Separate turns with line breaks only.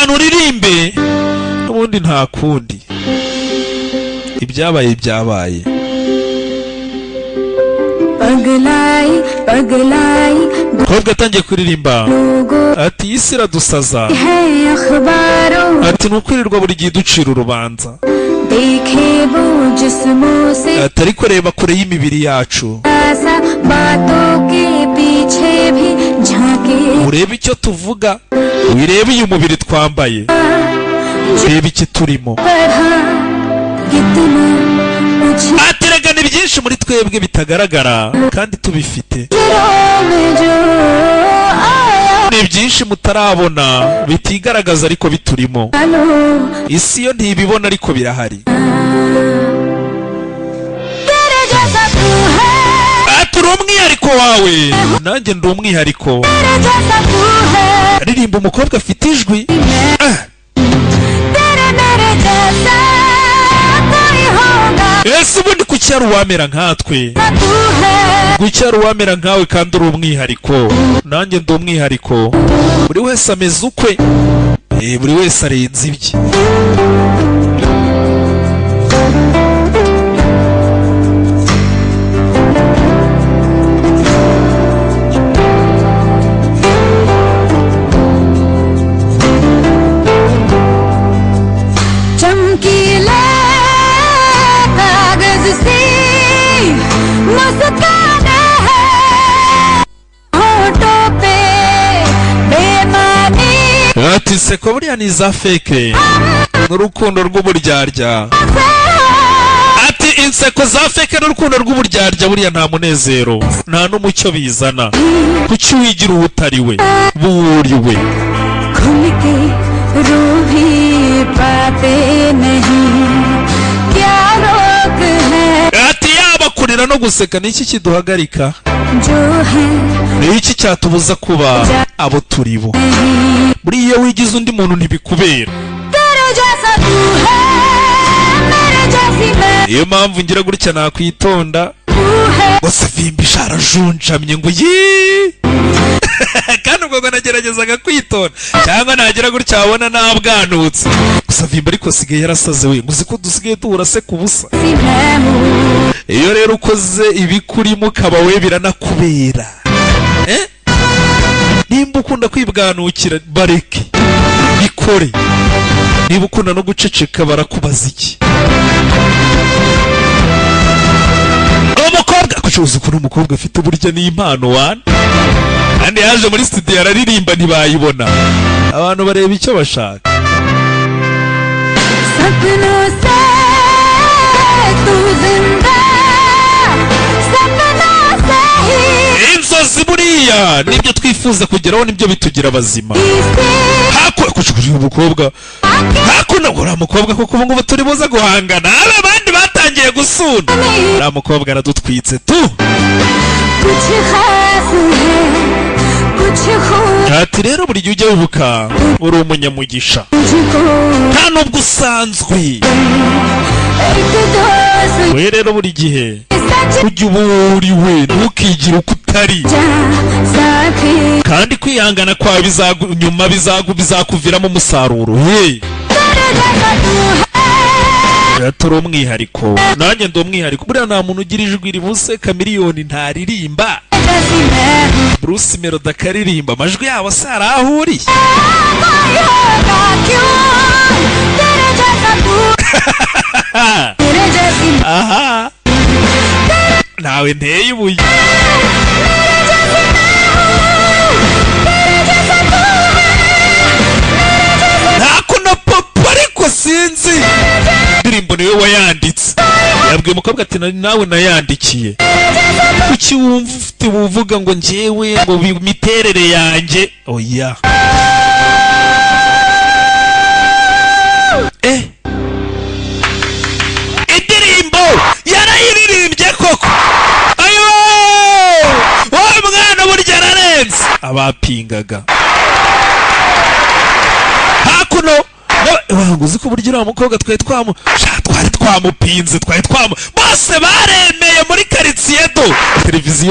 ihangane uririmbe n'ubundi nta kundi ibyabaye byabaye. Umukobwa atangiye kuririmba ati isi iradusaza, ati nukwirirwa buri gihe ducira urubanza, ati ariko reba kure y'imibiri yacu urebe icyo tuvuga, wirebe uyu mubiri twambaye, reba iki turimo. Ati rega ni byinshi muri twebwe bitagaragara kandi tubifite, ni byinshi mutarabona bitigaragaza ariko biturimo. Isi yo ntibibona ariko birahari. Ati uri umwihariko wawe, nanjye ndi umwihariko. Aririmba umukobwa afite ijwi. Ese ubundi kuki ari uwamera nkatwe? Kuki ari uwamera nkawe kandi uri umwihariko? Nanjye ndi umwihariko. Buri wese ameze ukwe, buri wese arenze ibye. Ati inseko buriya ni za feke n'urukundo rw'uburyarya. Ati inseko za feke n'urukundo rw'uburyarya buriya nta munezero nta n'umucyo bizana. Kuki wigira uwo utari we buriwe? Ati yaba kurira no guseka ni iki kiduhagarika? Ni iki cyatubuza kuba abo turi bo? Buriya iyo wigize undi muntu ntibikubera. Niyo mpamvu ngira gutya nakwitonda gusa vimba isharajunjamye ngo yi kandi ubwo nageragezaga kwitonda cyangwa nagira gutya wabona nabwanutse gusa vimba ariko sigaye yarasaze we nguzi ko dusigaye duhura se kubusa. Iyo rero ukoze ibikurimo ukaba we biranakubera. Nimba ukunda kwibwanukira bareke bikore, niba ukunda no guceceka barakubaza iki? Umukobwa kucuza ukuntu umukobwa afite uburyo n'impano wana, kandi yaje muri studio araririmba ntibayibona, abantu bareba icyo bashaka. Inzozi buriya nibyo twifuza kugeraho, nibyo bitugira abazima. Kucuza umukobwa hakuna uriya mukobwa kuko ubu ngubu turi buza guhangana, abandi batangiye gusuna. Uriya mukobwa aradutwitse tu. Ati rero buri gihe ujya wibuka uri umunyamugisha nta nubwo usanzwe. We rero buri gihe ujya uba uri we, ntukigire uko utari, kandi kwihangana kwawe nyuma bizakuviramo umusaruro. Turi umwihariko, nanjye ndi umwihariko. Buriya nta muntu ugira ijwi ribuse Chameleone ntaririmba, Bruce Melody akaririmba, amajwi yabo se arahuriye. Aha nawe nteye ibuye. Ntakuno papa ariko sinzi indirimbo niwe wayanditse. Yabwiye umukobwa ati nawe nayandikiye. Kuki wumva ufite buvuga ngo njyewe ngo imiterere yanjye? Oya. Indirimbo yarayiririmbye koko. Ayo! Wa mwana burya ararenze. Abapingaga. Hakuno wanguze ko burya uriya mukobwa twari twamupinze bose baremeye muri quartier do televiziyo